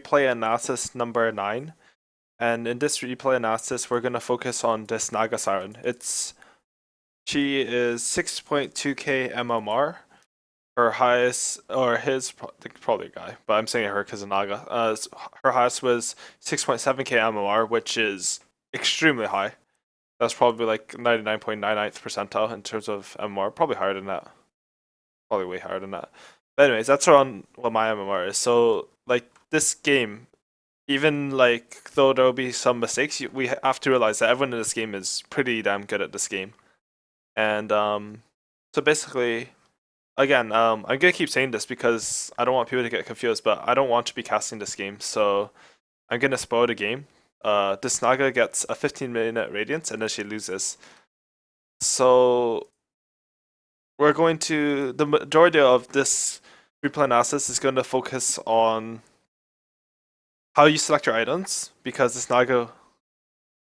replay analysis number 9. And in this replay analysis, we're going to focus on this Naga Siren. She is 6.2k MMR. Her highest, or his, probably a guy, but I'm saying her because of Naga. Her highest was 6.7k MMR, which is extremely high. That's probably like 99.99th percentile in terms of MMR. Probably higher than that. Probably way higher than that. But anyways, that's around what my MMR is. So like this game, even like though there will be some mistakes, we have to realize that everyone in this game is pretty damn good at this game. And so basically, again, I'm gonna keep saying this because I don't want people to get confused, but I don't want to be casting this game, so I'm gonna spoil the game. This Naga gets a 15-minute Radiance and then she loses. So we're going to, the majority of this replay analysis is going to focus on how you select your items, because this Naga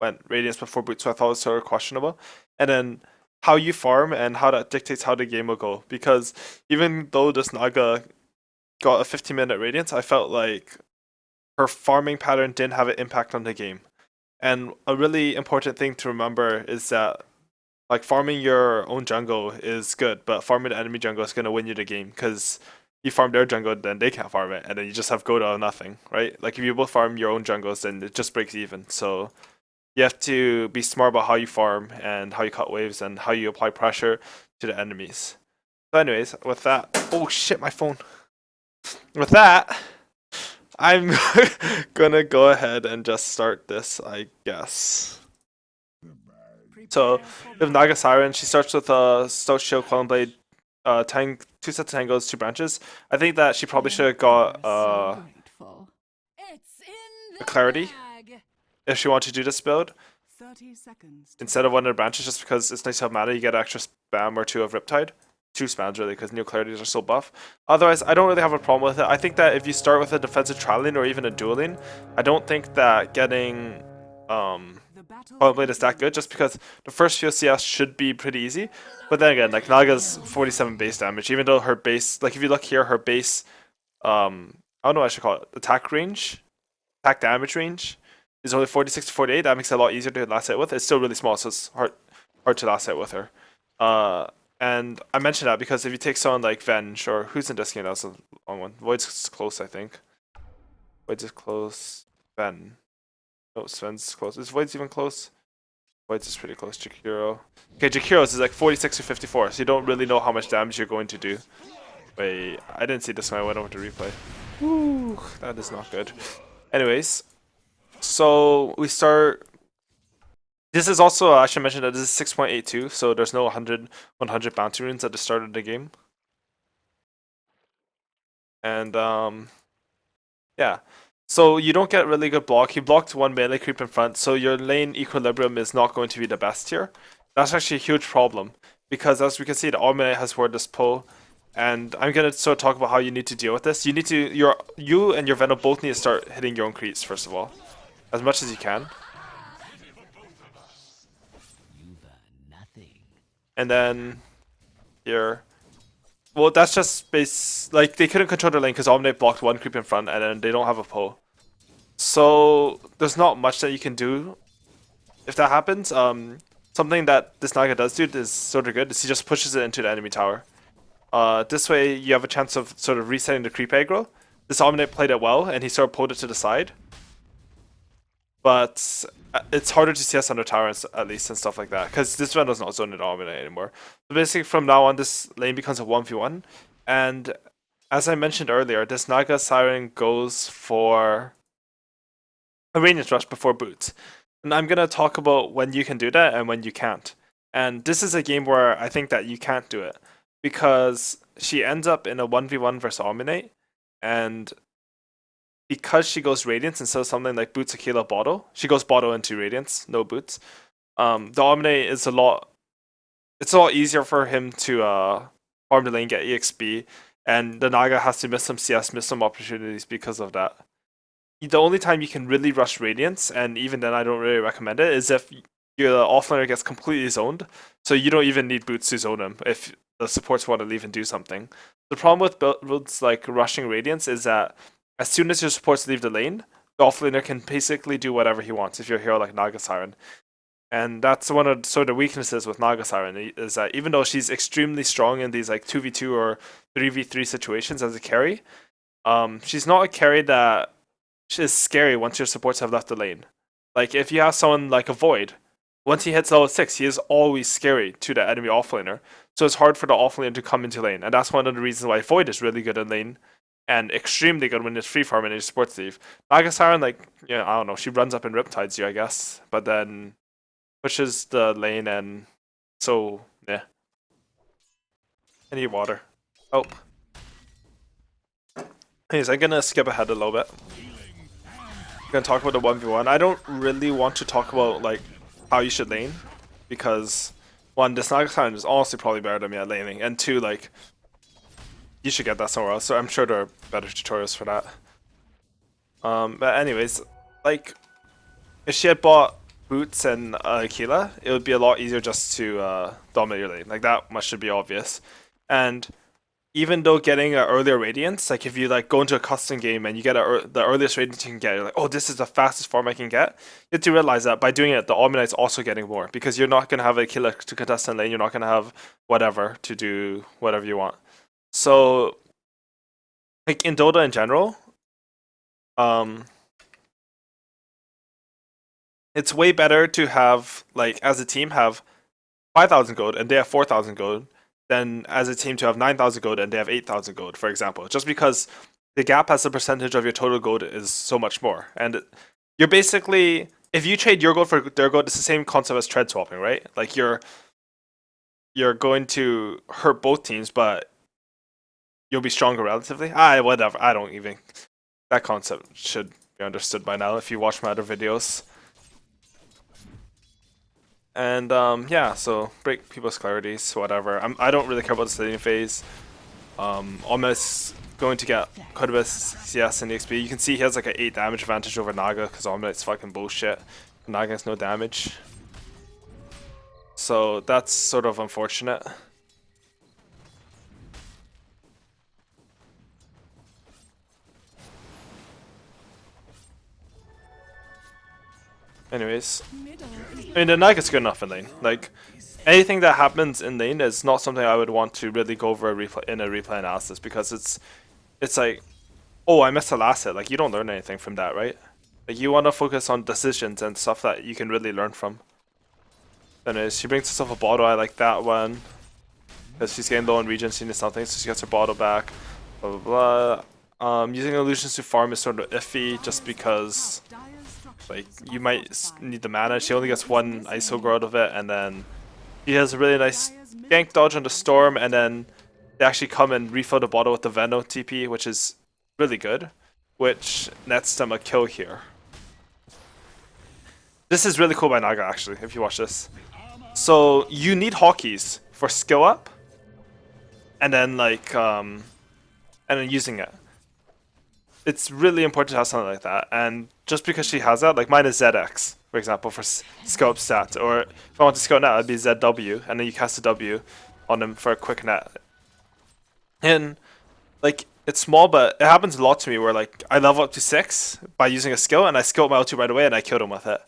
went Radiance before Boots, so I thought it was sort of questionable. And then how you farm and how that dictates how the game will go. Because even though this Naga got a 15-minute Radiance, I felt like her farming pattern didn't have an impact on the game. And a really important thing to remember is that like farming your own jungle is good, but farming the enemy jungle is going to win you the game, because you farm their jungle, then they can't farm it, and then you just have go to nothing, right? Like if you both farm your own jungles, then it just breaks even. So you have to be smart about how you farm and how you cut waves and how you apply pressure to the enemies. So anyways, with that, oh shit, my phone. With that, I'm gonna go ahead and just start this, I guess. So with Naga Siren, she starts with a Stout Shield, Quelling Blade, 2 sets of tangles, 2 branches. I think that she probably should have got a Clarity if she wanted to do this build 30 seconds instead of one of the branches, just because it's nice to have mana. You get an extra spam or 2 of Riptide. 2 spams really, because new clarities are so buff. Otherwise, I don't really have a problem with it. I think that if you start with a defensive trialing or even a dueling, I don't think that getting Blade is that good, just because the first few CS should be pretty easy. But then again, like Naga's 47 base damage, even though her base, like if you look here, her base, I don't know what I should call it, attack damage range is only 46 to 48. That makes it a lot easier to last hit with. It's still really small, so it's hard to last hit with her. And I mentioned that because if you take someone like Venge, or who's in this game, that's a long one. Void's close, I think. Void's is close. Ven. No, Sven's close. Is Void's even close? Void's is pretty close. Jakiro. Okay, Jakiro's is like 46 to 54, so you don't really know how much damage you're going to do. Wait, I didn't see this when I went over to replay. Woo, that is not good. Anyways, so we start. This is also, I should mention that this is 6.82, so there's no 100 bounty runes at the start of the game. And yeah. So you don't get really good block. He blocked 1 melee creep in front, so your lane equilibrium is not going to be the best here. That's actually a huge problem, because as we can see, the Almanac has wordless pull, and I'm gonna sort of talk about how you need to deal with this. You need to, you and your Venom both need to start hitting your own creeps first of all, as much as you can. And then here, well, that's just base. Like they couldn't control their lane because Omnate blocked 1 creep in front, and then they don't have a pull. So there's not much that you can do if that happens. Something that this Naga does do is sort of good is he just pushes it into the enemy tower. This way you have a chance of sort of resetting the creep aggro. This Omnate played it well, and he sort of pulled it to the side. But it's harder to CS under towers, at least, and stuff like that, because this Venom's not zoned Omnate anymore. So basically, from now on, this lane becomes a 1v1, and as I mentioned earlier, this Naga Siren goes for a Radiance Rush before boots. And I'm going to talk about when you can do that and when you can't. And this is a game where I think that you can't do it, because she ends up in a 1v1 versus Omnate, and because she goes Radiance instead of something like Boots, Aquila, Bottle, she goes Bottle into Radiance, no Boots. The Omnate is it's a lot easier for him to farm the lane, get EXP, and the Naga has to miss some CS, miss some opportunities because of that. The only time you can really rush Radiance, and even then I don't really recommend it, is if your offlaner gets completely zoned, so you don't even need Boots to zone him if the supports want to leave and do something. The problem with builds like rushing Radiance is that as soon as your supports leave the lane, the offlaner can basically do whatever he wants if you're a hero like Naga Siren. And that's one of sort of weaknesses with Naga Siren, is that even though she's extremely strong in these like 2v2 or 3v3 situations as a carry, she's not a carry that is scary once your supports have left the lane. Like if you have someone like a Void, once he hits level 6, he is always scary to the enemy offlaner. So it's hard for the offlaner to come into lane, and that's one of the reasons why Void is really good in lane and extremely good when it's free farm and it's supports leave. Naga Siren, like, yeah, I don't know, she runs up and riptides you, I guess, but then pushes the lane, and so yeah. I need water. Oh. Anyways, I'm gonna skip ahead a little bit. I'm gonna talk about the 1v1. I don't really want to talk about like how you should lane, because one, this Naga Siren is honestly probably better than me at laning, and two, like, you should get that somewhere else. So I'm sure there are better tutorials for that. But anyways, like, if she had bought boots and Aquila, it would be a lot easier just to dominate your lane. Like, that much should be obvious. And even though getting an earlier Radiance, like if you like go into a custom game and you get the earliest Radiance you can get, you're like, oh, this is the fastest farm I can get. You have to realize that by doing it, the Omnight's also getting more, because you're not going to have a killer to contest in lane, you're not going to have whatever to do whatever you want. So, like in Dota in general, it's way better to have, like, as a team, have 5,000 gold and they have 4,000 gold, than as a team to have 9,000 gold and they have 8,000 gold, for example. Just because the gap as a percentage of your total gold is so much more. And you're basically, if you trade your gold for their gold, it's the same concept as trade swapping, right? Like you're going to hurt both teams, but you'll be stronger relatively. Whatever. I don't even. That concept should be understood by now if you watch my other videos. And yeah, so break people's clarities, whatever. I don't really care about the stadium phase. Almost going to get quite a bit of CS in the XP. You can see he has like an 8 damage advantage over Naga, because Omnight's fucking bullshit. Naga has no damage. So that's sort of unfortunate. Anyways, I mean, the Naga's good enough in lane. Like, anything that happens in lane is not something I would want to really go over in a replay analysis, because it's like, oh, I missed the last hit. Like, you don't learn anything from that, right? Like, you want to focus on decisions and stuff that you can really learn from. Anyways, she brings herself a bottle. I like that one, because she's getting low on Regency and something, so she gets her bottle back. Blah blah blah. Using illusions to farm is sort of iffy, just because, like, you might need the mana. She only gets one ISO grow out of it, and then he has a really nice gank dodge on the Storm, and then they actually come and refill the bottle with the Veno TP, which is really good, which nets them a kill here. This is really cool by Naga, actually, if you watch this. So you need hotkeys for skill up, and then like and then using it. It's really important to have something like that, and just because she has that, like mine is ZX, for example, for skill up stats, or if I want to skill net, it'd be ZW, and then you cast a W on them for a quick net. And like, it's small, but it happens a lot to me where like I level up to 6 by using a skill, and I skill up my ulti right away, and I killed him with it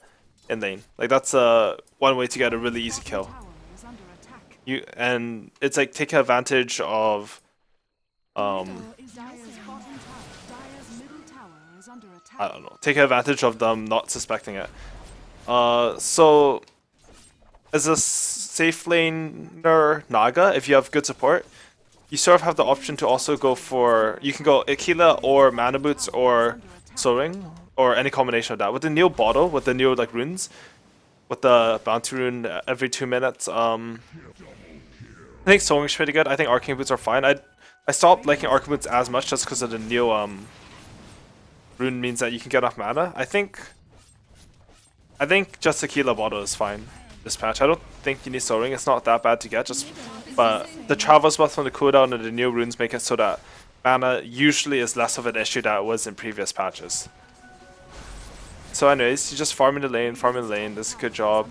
in lane. Like, that's one way to get a really easy kill. And it's like taking advantage of I don't know, take advantage of them not suspecting it. So as a safe laner Naga, if you have good support, you sort of have the option to also go for, you can go Aquila or Mana Boots or Soul Ring, or any combination of that. With the new bottle, with the new like runes, with the bounty rune every 2 minutes, I think Soul Ring's pretty good. I think Arcane Boots are fine. I stopped liking Arcane Boots as much just because of the new rune means that you can get off mana. I think just Aquila bottle is fine this patch. I don't think you need Soul Ring. It's not that bad to get, but the travel spells from the cooldown and the new runes make it so that mana usually is less of an issue than it was in previous patches. So anyways, you just farming the lane, that's a good job.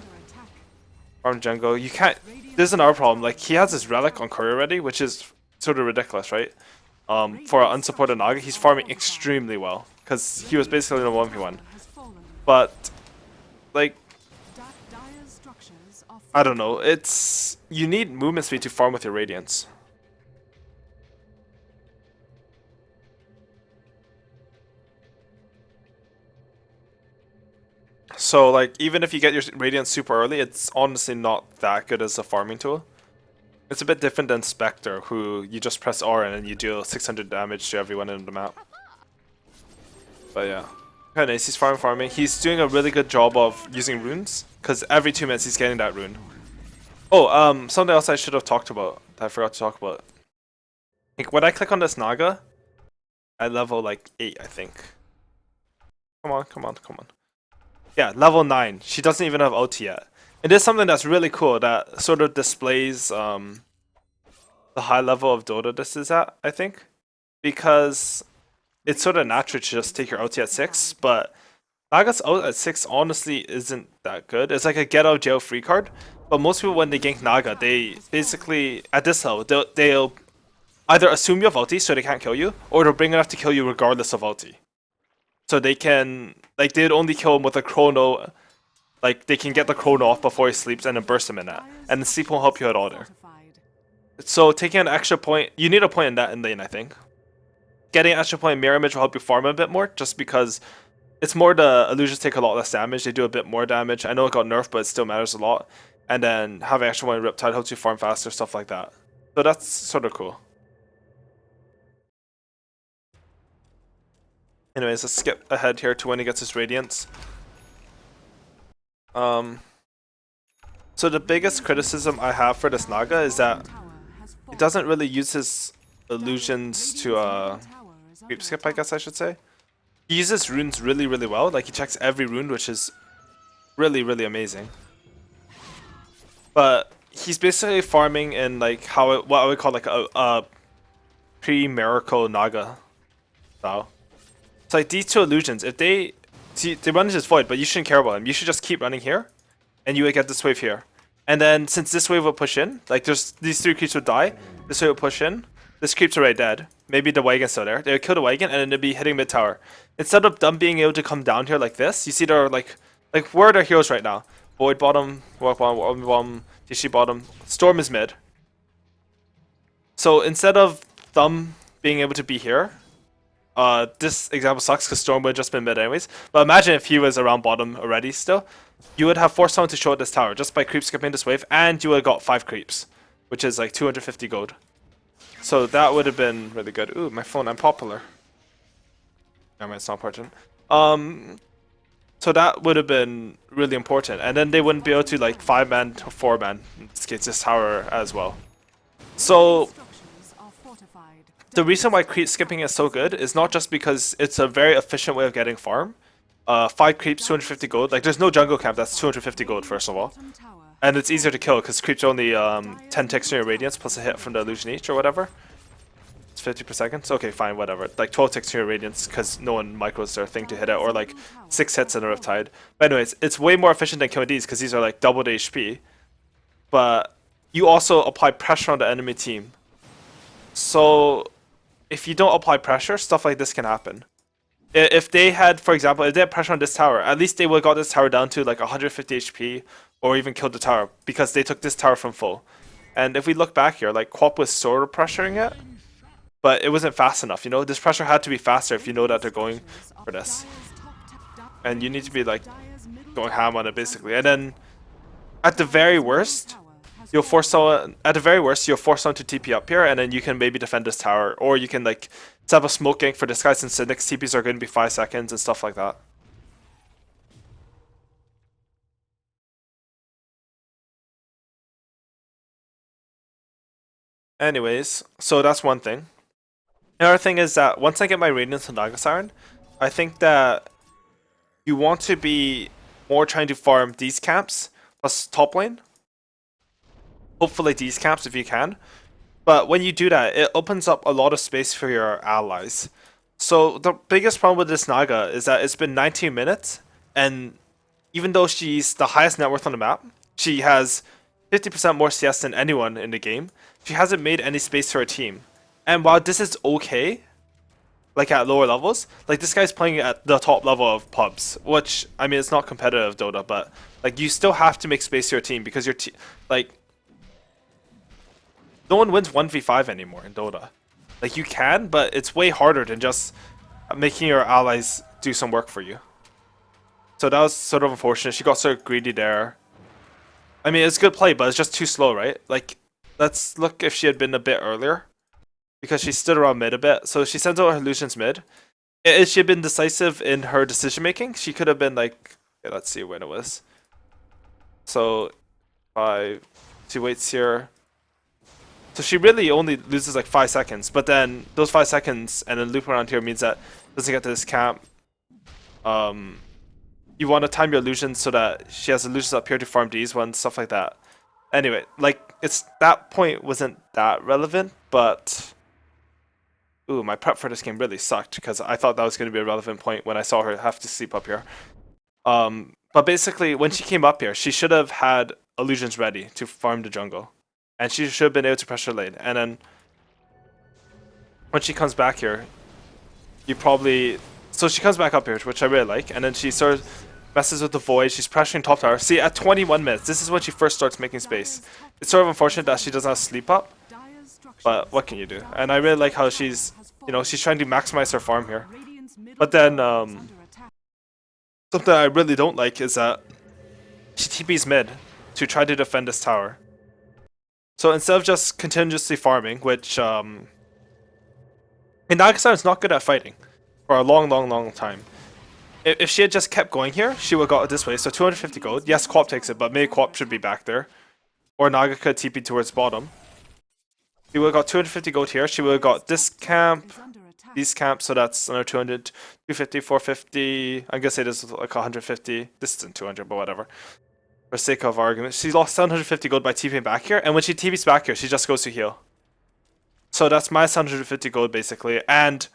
Farm jungle. You can't, there's another problem, like he has this relic on Curry already, which is sort of ridiculous, right? For an unsupported Naga, he's farming extremely well because he was basically in a 1v1. But like, I don't know. It's you need movement speed to farm with your Radiance. So like, even if you get your Radiance super early, it's honestly not that good as a farming tool. It's a bit different than Spectre, who you just press R and then you deal 600 damage to everyone in the map. But yeah. Kinda nice, he's farming. He's doing a really good job of using runes, because every 2 minutes he's getting that rune. Oh, something else I should have talked about, that I forgot to talk about. Like, when I click on this Naga, I level like 8, I think. Come on. Yeah, level 9. She doesn't even have ulti yet. It is something that's really cool that sort of displays the high level of Dota this is at, I think. Because it's sort of natural to just take your ulti at 6, but Naga's ult at 6 honestly isn't that good. It's like a get out of jail free card, but most people when they gank Naga, they basically, at this level, they'll either assume you have ulti so they can't kill you, or they'll bring enough to kill you regardless of ulti. So they can, like, they'd only kill him with a chrono. Like, they can get the chrono off before he sleeps and then burst him in that. And the sleep won't help you at all there. So taking an extra point, you need a point in that in lane, I think. Getting an extra point in mirror image will help you farm a bit more, just because it's more the illusions take a lot less damage. They do a bit more damage. I know it got nerfed, but it still matters a lot. And then having extra point in Riptide helps you farm faster, stuff like that. So that's sort of cool. Anyways, let's skip ahead here to when he gets his Radiance. So the biggest criticism I have for this Naga is that he doesn't really use his illusions to creep skip, I guess I should say. He uses runes really well. Like, he checks every rune, which is really amazing. But he's basically farming in like what I would call like a pre-miracle Naga style. It's like these two illusions, if they run into this void, but you shouldn't care about them. You should just keep running here, and you would get this wave here. And then since this wave will push in, like there's these 3 creeps would die, this wave will push in, this creep's already dead. Maybe the wagon's still there. They would kill the wagon, and then they'd be hitting mid tower. Instead of them being able to come down here like this, you see they're like where are their heroes right now? Void bottom, walk bottom, DC bottom. Storm is mid. So instead of them being able to be here, this example sucks because Storm would have just been mid anyways. But imagine if he was around bottom already still. You would have forced someone to show at this tower just by creep skipping this wave, and you would have got 5 creeps, which is like 250 gold. So that would have been really good. Ooh, my phone, I'm popular. Never mind, it's not important. So that would have been really important. And then they wouldn't be able to like 5-man to 4-man, in this case this tower as well. So the reason why creep skipping is so good is not just because it's a very efficient way of getting farm. 5 creeps, 250 gold. Like, there's no jungle camp that's 250 gold, first of all. And it's easier to kill because creeps are only 10 ticks in your Radiance plus a hit from the illusion each or whatever. It's 50 per second. Okay, fine, whatever. Like 12 ticks in your Radiance because no one micros their thing to hit it, or like 6 hits in a Riptide. But anyways, it's way more efficient than killing these because these are like double the HP. But you also apply pressure on the enemy team. So if you don't apply pressure, stuff like this can happen. If they had, for example, if they had pressure on this tower, at least they would have got this tower down to like 150 HP, or even killed the tower, because they took this tower from full. And if we look back here, like Quap was sort of pressuring it, but it wasn't fast enough, you know? This pressure had to be faster if you know that they're going for this. And you need to be like going ham on it basically. And then at the very worst, you'll force someone to TP up here, and then you can maybe defend this tower, or you can like set up a smoke gank for this guy since the next TPs are going to be 5 seconds and stuff like that. Anyways, so that's one thing. Another thing is that once I get my Radiance and Naga Siren, I think that you want to be more trying to farm these camps plus top lane. Hopefully these camps if you can. But when you do that, it opens up a lot of space for your allies. So the biggest problem with this Naga is that it's been 19 minutes, and even though she's the highest net worth on the map, she has 50% more CS than anyone in the game, she hasn't made any space for her team. And while this is okay, like at lower levels, like this guy's playing at the top level of pubs, which I mean it's not competitive Dota, but like you still have to make space to your team because your team, like, no one wins 1v5 anymore in Dota. Like you can, but it's way harder than just making your allies do some work for you. So that was sort of unfortunate. She got sort of greedy there. I mean, it's good play, but it's just too slow, right? Like, let's look if she had been a bit earlier. Because she stood around mid a bit. So she sends out her illusions mid. If she had been decisive in her decision making, she could have been like, okay, let's see when it was. So, 5, she waits here. So she really only loses like 5 seconds, but then those 5 seconds and then loop around here means that doesn't get to this camp. You want to time your illusions so that she has illusions up here to farm these ones, stuff like that. Anyway, like it's that point wasn't that relevant, but ooh, my prep for this game really sucked because I thought that was going to be a relevant point when I saw her have to sleep up here. But basically, when she came up here, she should have had illusions ready to farm the jungle. And she should have been able to pressure lane. And then when she comes back here, you probably... So she comes back up here, which I really like. And then she sort of messes with the void. She's pressuring top tower. See, at 21 minutes, this is when she first starts making space. It's sort of unfortunate that she doesn't have sleep up. But what can you do? And I really like how she's, you know, she's trying to maximize her farm here. But then, something I really don't like is that she TP's mid to try to defend this tower. So instead of just continuously farming, which, and Nagasar is not good at fighting for a long time. If she had just kept going here, she would have got it this way. So 250 gold. Yes, Quap takes it, but maybe Quap should be back there. Or Naga could TP towards bottom. She would have got 250 gold here. She would have got this camp, these camps, so that's another 200, 250, 450. I'm gonna say this is like 150. This isn't 200, but whatever. For sake of argument, she lost 750 gold by TPing back here, and when she TPs back here, she just goes to heal. So that's my 750 gold basically, and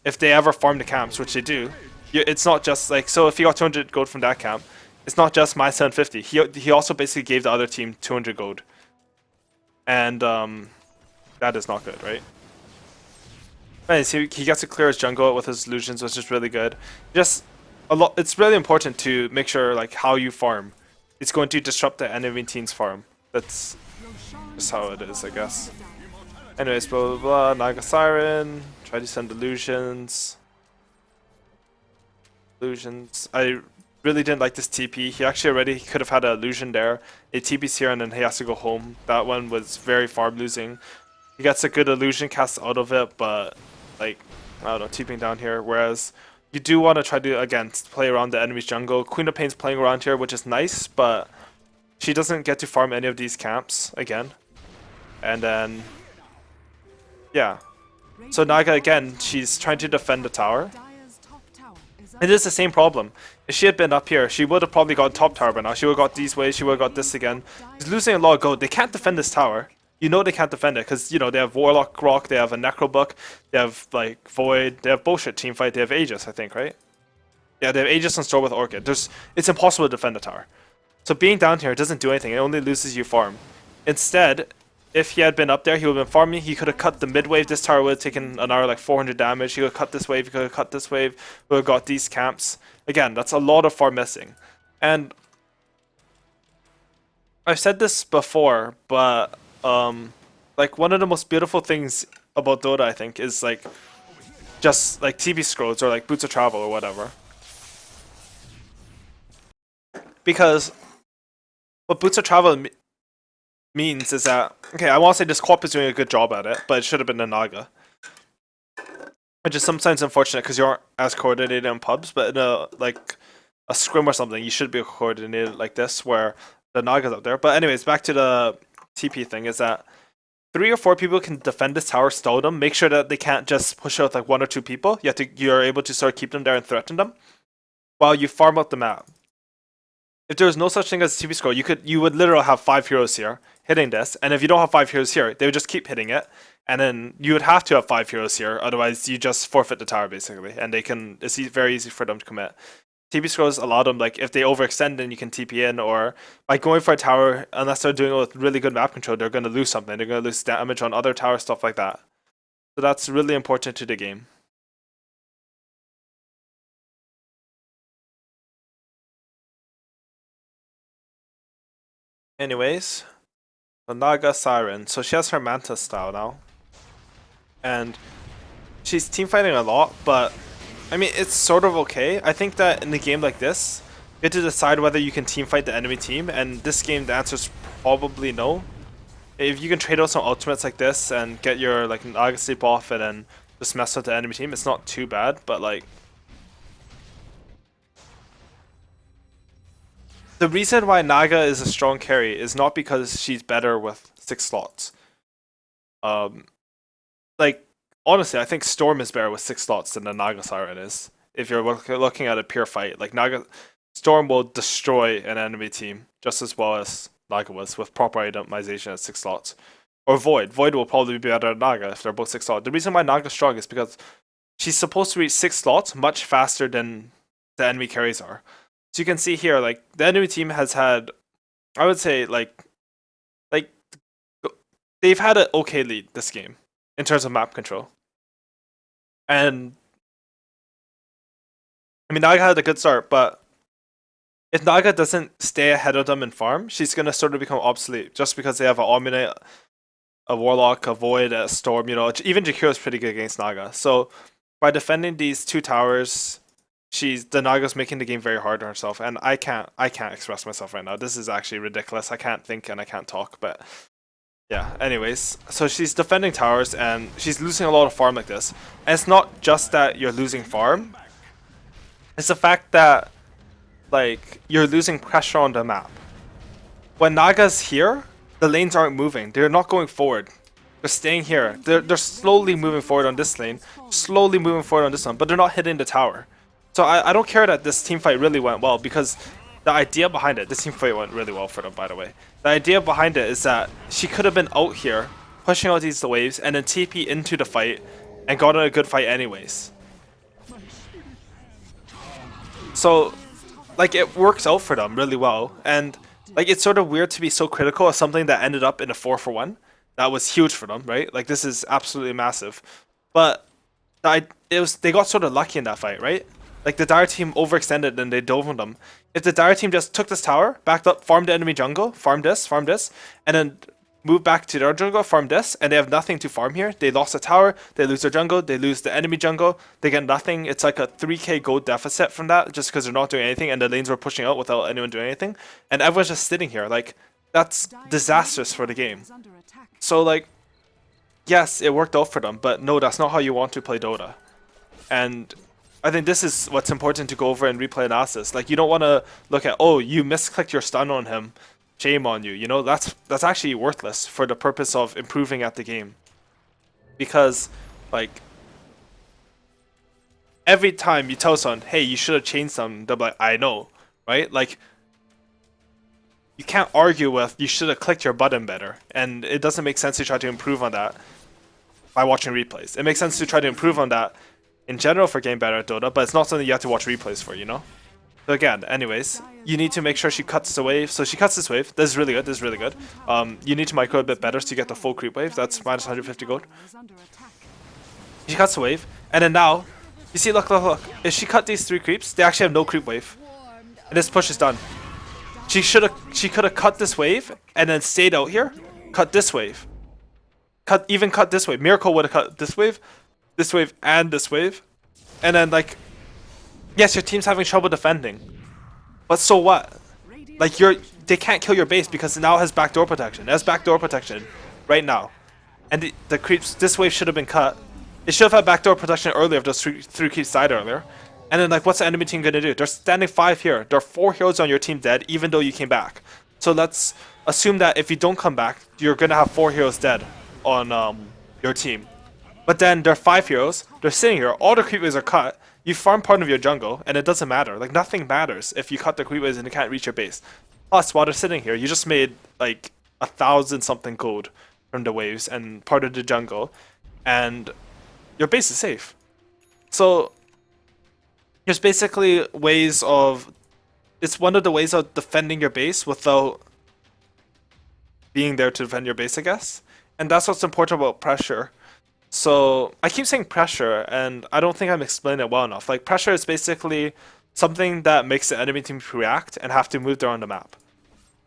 if they ever farm the camps, which they do, it's not just like, so if he got 200 gold from that camp, it's not just my 750. He also basically gave the other team 200 gold. And that is not good, right? Anyways, he gets to clear his jungle with his illusions, which is really good. Just a lot. It's really important to make sure like how you farm. It's going to disrupt the enemy team's farm. That's just how it is, I guess. Anyways, blah blah blah. Naga Siren. Try to send illusions. Illusions. I really didn't like this TP. He actually already could have had an illusion there. It TP's here and then he has to go home. That one was very farm losing. He gets a good illusion cast out of it, but like, I don't know, TPing down here. Whereas you do want to try to, again, play around the enemy's jungle. Queen of Pain's playing around here, which is nice, but she doesn't get to farm any of these camps again. And then, yeah. So Naga, again, she's trying to defend the tower. It is the same problem. If she had been up here, she would have probably got top tower by now. She would have got these ways, she would have got this again. She's losing a lot of gold. They can't defend this tower. You know they can't defend it because, you know, they have Warlock Rock, they have a Necro Book, they have, like, Void, they have bullshit teamfight, they have Aegis, I think, right? Yeah, they have Aegis and Store with Orchid. It's impossible to defend the tower. So being down here doesn't do anything, it only loses you farm. Instead, if he had been up there, he would have been farming, he could have cut the mid wave, this tower would have taken another like 400 damage, he could have cut this wave, he could have cut this wave, would have got these camps. Again, that's a lot of farm missing. And I've said this before, but like one of the most beautiful things about Dota, I think, is like just like TV scrolls or like Boots of Travel or whatever. Because what Boots of Travel means is that, okay, I want to say this co-op is doing a good job at it, but it should have been a Naga. Which is sometimes unfortunate because you aren't as coordinated in pubs, but in a like a scrim or something, you should be coordinated like this, where the Naga's up there. But anyways, back to the TP thing, is that 3 or 4 people can defend this tower, stall them, make sure that they can't just push out like 1 or 2 people. You're able to sort of keep them there and threaten them while you farm out the map. If there was no such thing as a TP scroll, you would literally have 5 heroes here hitting this, and if you don't have 5 heroes here, they would just keep hitting it, and then you would have to have 5 heroes here, otherwise you just forfeit the tower basically, and it's very easy for them to commit. TP scrolls allow them, like, if they overextend, then you can TP in, or by going for a tower, unless they're doing it with really good map control, they're going to lose something. They're going to lose damage on other towers, stuff like that. So that's really important to the game. Anyways, the Naga Siren. So she has her Manta style now. And she's team fighting a lot, but I mean, it's sort of okay. I think that in a game like this, you have to decide whether you can team fight the enemy team, and this game the answer is probably no. If you can trade out some ultimates like this and get your like Naga sleep off and then just mess with the enemy team, it's not too bad, but like the reason why Naga is a strong carry is not because she's better with 6 slots. Like honestly, I think Storm is better with 6 slots than the Naga Siren is. If you're looking at a pure fight, like Storm will destroy an enemy team just as well as Naga was with proper itemization at 6 slots. Or Void. Void will probably be better than Naga if they're both 6 slots. The reason why Naga's strong is because she's supposed to reach 6 slots much faster than the enemy carries are. So you can see here, like the enemy team has had, I would say, like they've had an okay lead this game in terms of map control. And I mean, Naga had a good start, but if Naga doesn't stay ahead of them in farm, she's gonna sort of become obsolete just because they have an Omnite, a Warlock, a Void, a Storm. You know, even Jakiro is pretty good against Naga. So by defending these 2 towers, the Naga's making the game very hard on herself, and I can't express myself right now. This is actually ridiculous. I can't think and I can't talk, but yeah. Anyways, so she's defending towers and she's losing a lot of farm like this. And it's not just that you're losing farm; it's the fact that like you're losing pressure on the map. When Naga's here, the lanes aren't moving. They're not going forward. They're staying here. They're slowly moving forward on this lane, slowly moving forward on this one, but they're not hitting the tower. So I don't care that this team fight really went well, because the idea behind it, this team fight went really well for them, by the way. The idea behind it is that she could have been out here, pushing out these waves, and then TP into the fight, and gotten a good fight anyways. So, like, it works out for them really well, and like it's sort of weird to be so critical of something that ended up in a 4-for-1. That was huge for them, right? Like, this is absolutely massive. But they got sort of lucky in that fight, right? Like, the Dire team overextended and they dove on them. If the Dire team just took this tower, backed up, farmed the enemy jungle, farmed this, and then moved back to their jungle, farmed this, and they have nothing to farm here. They lost the tower, they lose their jungle, they lose the enemy jungle, they get nothing. It's like a 3k gold deficit from that, just because they're not doing anything, and the lanes were pushing out without anyone doing anything. And everyone's just sitting here. Like, that's disastrous for the game. So, like, yes, it worked out for them, but no, that's not how you want to play Dota. And I think this is what's important to go over in replay analysis. Like, you don't want to look at, oh, you misclicked your stun on him, shame on you. You know, that's actually worthless for the purpose of improving at the game. Because, like, every time you tell someone, hey, you should have changed something, they'll be like, I know, right? Like, you can't argue with, you should have clicked your button better. And it doesn't make sense to try to improve on that by watching replays. It makes sense to try to improve on that in general for getting better at Dota, but it's not something you have to watch replays for, you know? So again, anyways, you need to make sure she cuts the wave. So she cuts this wave. This is really good. This is really good. You need to micro a bit better so you get the full creep wave. That's minus 150 gold. She cuts the wave. And then now, you see, look. If she cut these 3 creeps, they actually have no creep wave. And this push is done. She could have cut this wave and then stayed out here. Cut this wave. Cut this wave. Miracle would have cut this wave, and this wave. And then, like, yes, your team's having trouble defending, but so what? Like, they can't kill your base because it now has backdoor protection. It has backdoor protection right now. And the creeps, this wave should have been cut. It should have had backdoor protection earlier if those 3 creeps died earlier. And then, like, what's the enemy team gonna do? They're standing 5 here. There are 4 heroes on your team dead, even though you came back. So let's assume that if you don't come back, you're gonna have 4 heroes dead on your team. But then there are 5 heroes. They're sitting here. All the creep waves are cut. You farm part of your jungle, and it doesn't matter. Like, nothing matters if you cut the creep waves and you can't reach your base. Plus, while they're sitting here, you just made like 1,000 something gold from the waves and part of the jungle, and your base is safe. So there's basically ways of, it's one of the ways of defending your base without being there to defend your base, I guess. And that's what's important about pressure. So I keep saying pressure, and I don't think I'm explaining it well enough. Like pressure is basically something that makes the enemy team react and have to move around the map.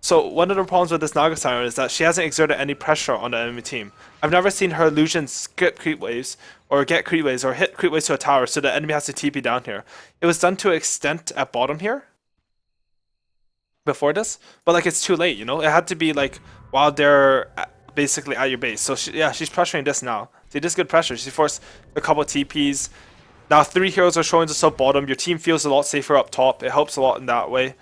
So one of the problems with this Naga Siren is that she hasn't exerted any pressure on the enemy team. I've never seen her illusions skip creep waves, or get creep waves, or hit creep waves to a tower, so the enemy has to TP down here. It was done to an extent at bottom here, before this, but like it's too late, you know? It had to be like while they're basically at your base. So yeah, she's pressuring this now. See, this is good pressure. She forced a couple TPs. Now 3 heroes are showing us up bottom. Your team feels a lot safer up top. It helps a lot in that way.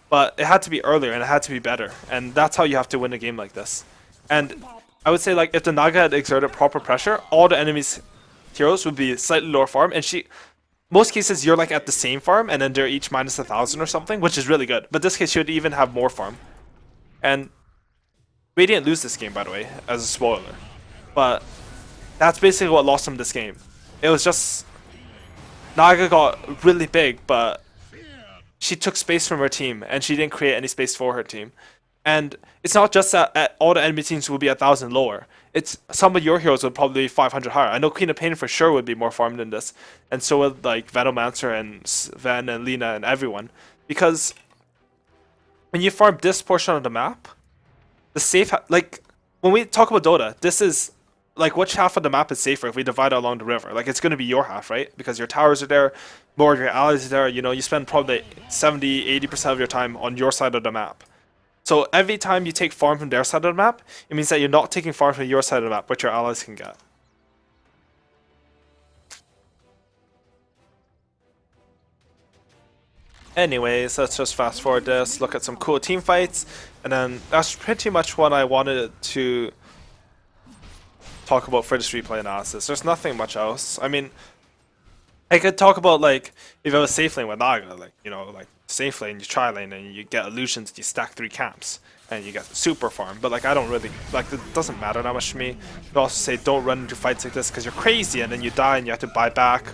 But it had to be earlier and it had to be better. And that's how you have to win a game like this. And I would say like if the Naga had exerted proper pressure, all the enemy's heroes would be slightly lower farm, and most cases you're like at the same farm and then they're each minus 1,000 or something, which is really good. But this case you would even have more farm. And Radiant lose this game, by the way, as a spoiler. But that's basically what lost them this game. It was just Naga got really big, but she took space from her team and she didn't create any space for her team. And it's not just that all the enemy teams will be 1,000 lower. It's some of your heroes would probably be 500 higher. I know Queen of Pain for sure would be more farmed than this, and so would like Venomancer and Sven and Lina and everyone. Because when you farm this portion of the map, the safe like when we talk about Dota, this is like which half of the map is safer if we divide it along the river. Like it's going to be your half, right? Because your towers are there, more of your allies are there. You know, you spend probably 70-80% of your time on your side of the map. So every time you take farm from their side of the map, it means that you're not taking farm from your side of the map, which your allies can get. Anyways, let's just fast forward this, look at some cool team fights, and then that's pretty much what I wanted to talk about for this replay analysis. There's nothing much else. I mean, I could talk about like if I was safe lane with Naga, like you know, like safe lane, you try lane, and you get illusions, you stack 3 camps, and you get super farm. But like I don't really like it doesn't matter that much to me. You also say don't run into fights like this because you're crazy, and then you die and you have to buy back,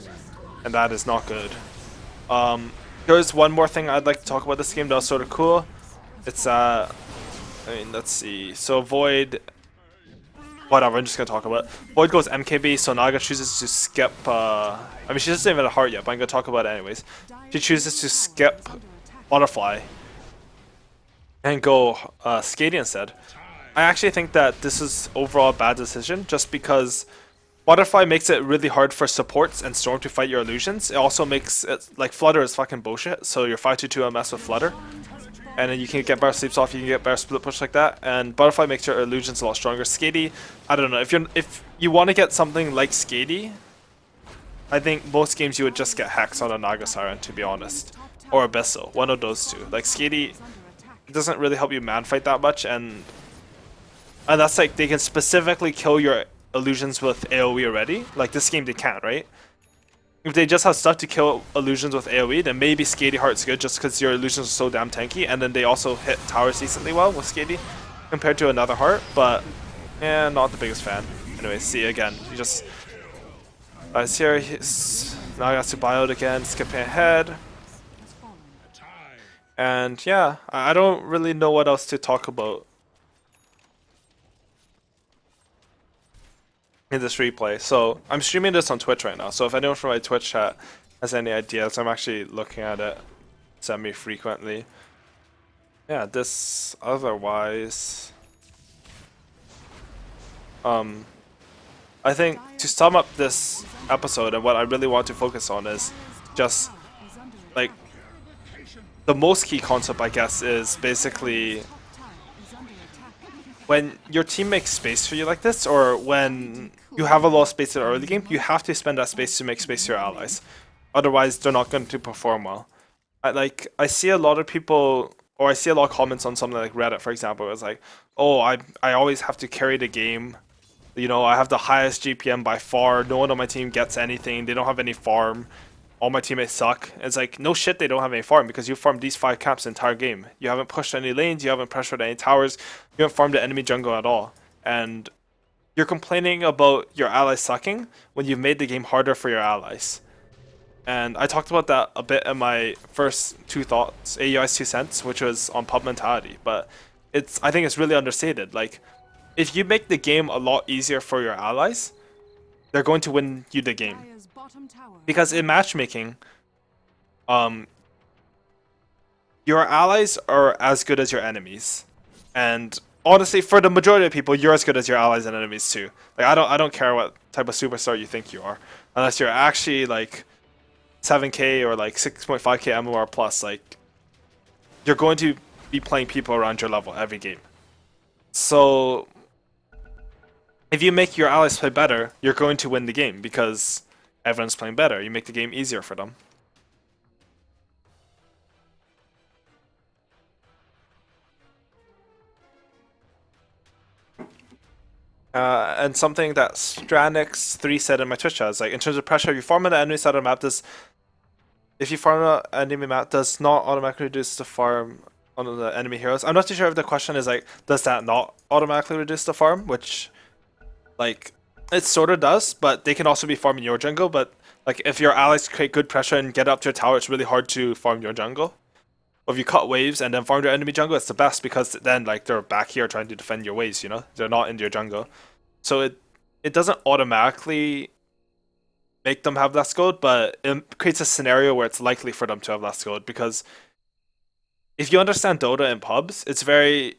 and that is not good. There's one more thing I'd like to talk about this game that was sort of cool. It's I mean, let's see. So Void. Whatever, I'm just gonna talk about it. Void goes MKB, so Naga chooses to skip, I mean, she doesn't even have a heart yet, but I'm gonna talk about it anyways. She chooses to skip Butterfly and go Skady instead. I actually think that this is overall a bad decision, just because Butterfly makes it really hard for supports and Storm to fight your illusions. It also makes it, like, Flutter is fucking bullshit, so you're 5-2-2 MS with Flutter. And then you can get better sleeps off, you can get better split push like that, and Butterfly makes your illusions a lot stronger. Skady, I don't know, if you want to get something like Skady, I think most games you would just get Hex on a Naga Siren, to be honest. Or Abyssal, one of those two. Like Skady doesn't really help you man fight that much, and that's like they can specifically kill your illusions with AoE already. Like this game they can't, right? If they just have stuff to kill illusions with AoE, then maybe Skady Heart's good just because your illusions are so damn tanky, and then they also hit towers decently well with Skady compared to another Heart, but yeah, not the biggest fan. Anyway, see again. You just it's here. Now he has to buy out again, skipping ahead. And yeah, I don't really know what else to talk about in this replay. So I'm streaming this on Twitch right now, so if anyone from my Twitch chat has any ideas, I'm actually looking at it semi-frequently. Yeah, this otherwise I think to sum up this episode, and what I really want to focus on is just like the most key concept, I guess, is basically when your team makes space for you like this, or when you have a lot of space in the early game, you have to spend that space to make space for your allies. Otherwise, they're not going to perform well. I see a lot of people, or I see a lot of comments on something like Reddit, for example. It's like, oh, I always have to carry the game. You know, I have the highest GPM by far. No one on my team gets anything. They don't have any farm. All my teammates suck. It's like, no shit, they don't have any farm because you farmed these 5 camps the entire game. You haven't pushed any lanes, you haven't pressured any towers, you haven't farmed the enemy jungle at all. And you're complaining about your allies sucking when you've made the game harder for your allies. And I talked about that a bit in my first 2 thoughts, AUI's 2 cents, which was on pub mentality. But I think it's really understated. Like, if you make the game a lot easier for your allies, they're going to win you the game. Because in matchmaking, your allies are as good as your enemies, and honestly, for the majority of people, you're as good as your allies and enemies too. Like I don't care what type of superstar you think you are, unless you're actually like 7K or like 6.5K MMR plus. Like you're going to be playing people around your level every game. So if you make your allies play better, you're going to win the game because everyone's playing better. You make the game easier for them. And something that Stranix3 said in my Twitch chat is like, in terms of pressure, if you farm on the enemy side of the map, if you farm on the enemy map, does not automatically reduce the farm on the enemy heroes. I'm not too sure if the question is like, does that not automatically reduce the farm? Which, like, it sort of does, but they can also be farming your jungle. But like, if your allies create good pressure and get up to your tower, it's really hard to farm your jungle. Or if you cut waves and then farm your enemy jungle, it's the best because then like they're back here trying to defend your waves. You know, they're not in your jungle. So it doesn't automatically make them have less gold, but it creates a scenario where it's likely for them to have less gold, because if you understand Dota and pubs, it's very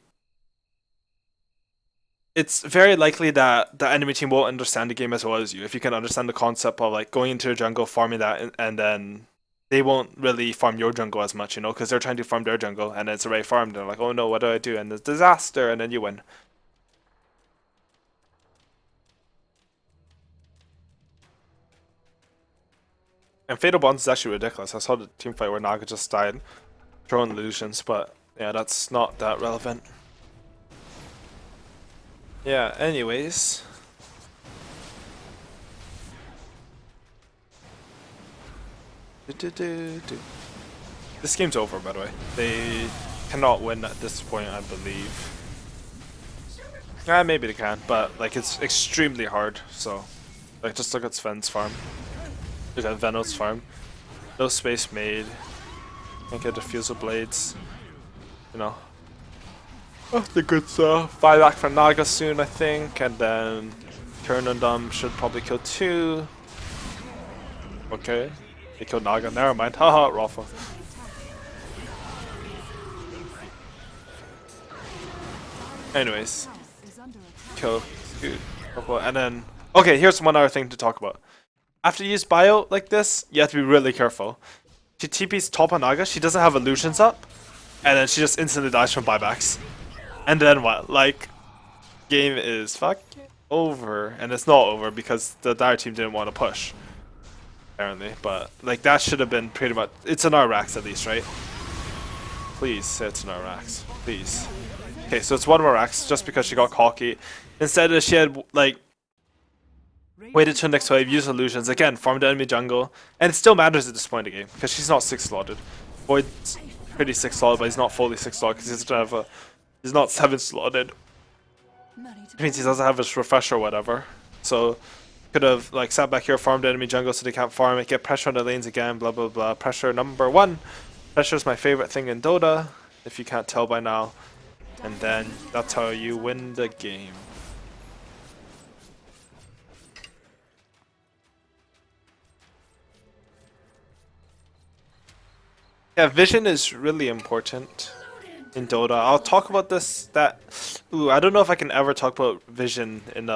likely that the enemy team won't understand the game as well as you. If you can understand the concept of like going into your jungle, farming that, and then they won't really farm your jungle as much, you know, because they're trying to farm their jungle and it's already farmed. They're like, oh no, what do I do? And it's disaster, and then you win. And Fatal Bonds is actually ridiculous. I saw the team fight where Naga just died throwing illusions, but yeah, that's not that relevant. Yeah, anyways. This game's over, by the way. They cannot win at this point, I believe. Maybe they can, but like it's extremely hard, so like just look at Sven's farm. Look at Venom's farm. No space made. Can't get diffusal blades. You know. Oh, the good stuff. Buyback for Naga soon, I think, and then Turn on them should probably kill 2. Okay. They killed Naga, never mind. Haha, Rafa. Anyways. Kill. Good. And then okay, here's one other thing to talk about. After you use bio like this, you have to be really careful. She TP's top on Naga, she doesn't have illusions up, and then she just instantly dies from buybacks. And then what? Like, game is fucking over, and it's not over because the Dire team didn't want to push, apparently. But like that should have been pretty much. It's an Rax at least, right? Please say it's an Rax, please. Okay, so it's one more Rax just because she got cocky. Instead, she had like waited till next wave, use illusions again, farmed the enemy jungle, and it still matters at this point in the game because she's not 6 slotted. Void's pretty 6 slotted, but he's not fully 6 slotted because he's not 7 slotted. It means he doesn't have his refresh or whatever. So could have like sat back here, farmed the enemy jungle so they can't farm it, get pressure on the lanes again, blah blah blah. Pressure number 1. Pressure is my favorite thing in Dota, if you can't tell by now. And then that's how you win the game. Yeah, vision is really important in Dota. I'll talk about this. I don't know if I can ever talk about vision in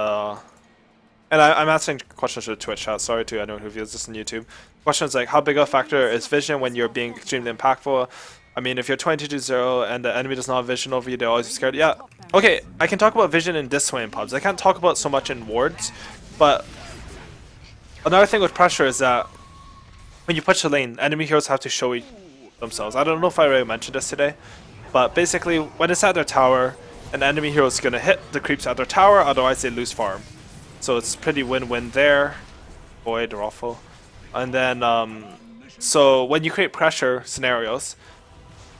And I'm answering questions to Twitch chat. Sorry to anyone who views this on YouTube. Questions like, how big a factor is vision when you're being extremely impactful? I mean, if you're 22-0 and the enemy does not have vision over you, they're always scared. Yeah, okay, I can talk about vision in this way in pubs. I can't talk about so much in wards, but another thing with pressure is that when you push the lane, enemy heroes have to show themselves. I don't know if I already mentioned this today, but basically, when it's at their tower, an enemy hero is going to hit the creeps at their tower, otherwise they lose farm. So it's pretty win-win there. Void, Raffle. And then, so when you create pressure scenarios,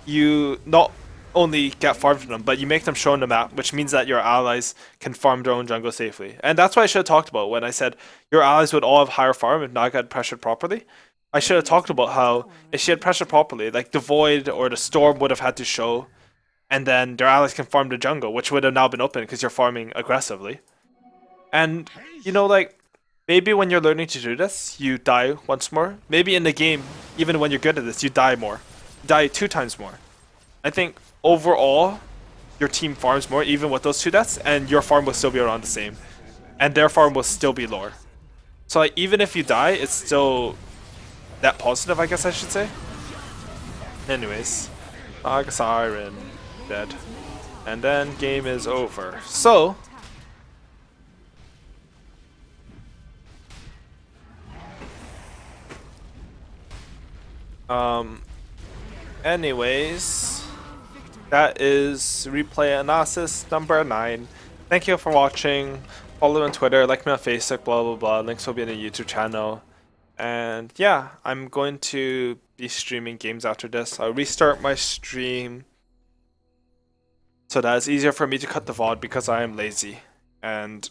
you not only get farm from them, but you make them show on the map, which means that your allies can farm their own jungle safely. And that's what I should have talked about when I said your allies would all have higher farm if Naga had pressured properly. I should have talked about how if she had pressured properly, like the Void or the Storm would have had to show, and then their allies can farm the jungle, which would have now been open because you're farming aggressively. And, you know, like, maybe when you're learning to do this, you die once more. Maybe in the game, even when you're good at this, you die more. Die 2 times more. I think overall, your team farms more, even with those 2 deaths, and your farm will still be around the same. And their farm will still be lower. So like, even if you die, it's still that positive, I guess I should say. Anyways, Naga Siren dead. And then game is over. So, anyways, that is replay analysis number 9. Thank you for watching. Follow me on Twitter, like me on Facebook, blah blah blah. Links will be in the YouTube channel. And yeah, I'm going to be streaming games after this. I'll restart my stream so that it's easier for me to cut the VOD because I am lazy. And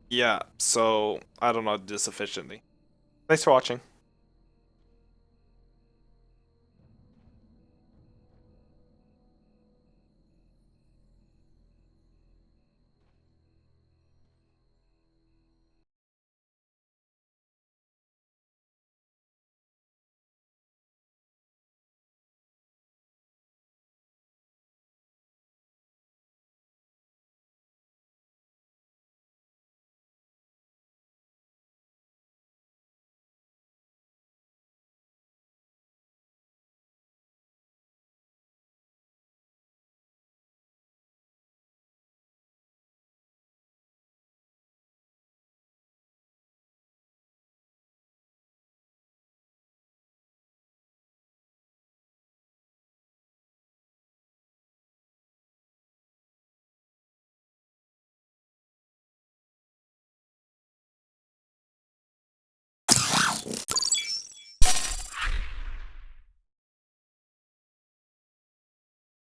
yeah, so I don't know how to do this efficiently. Thanks for watching.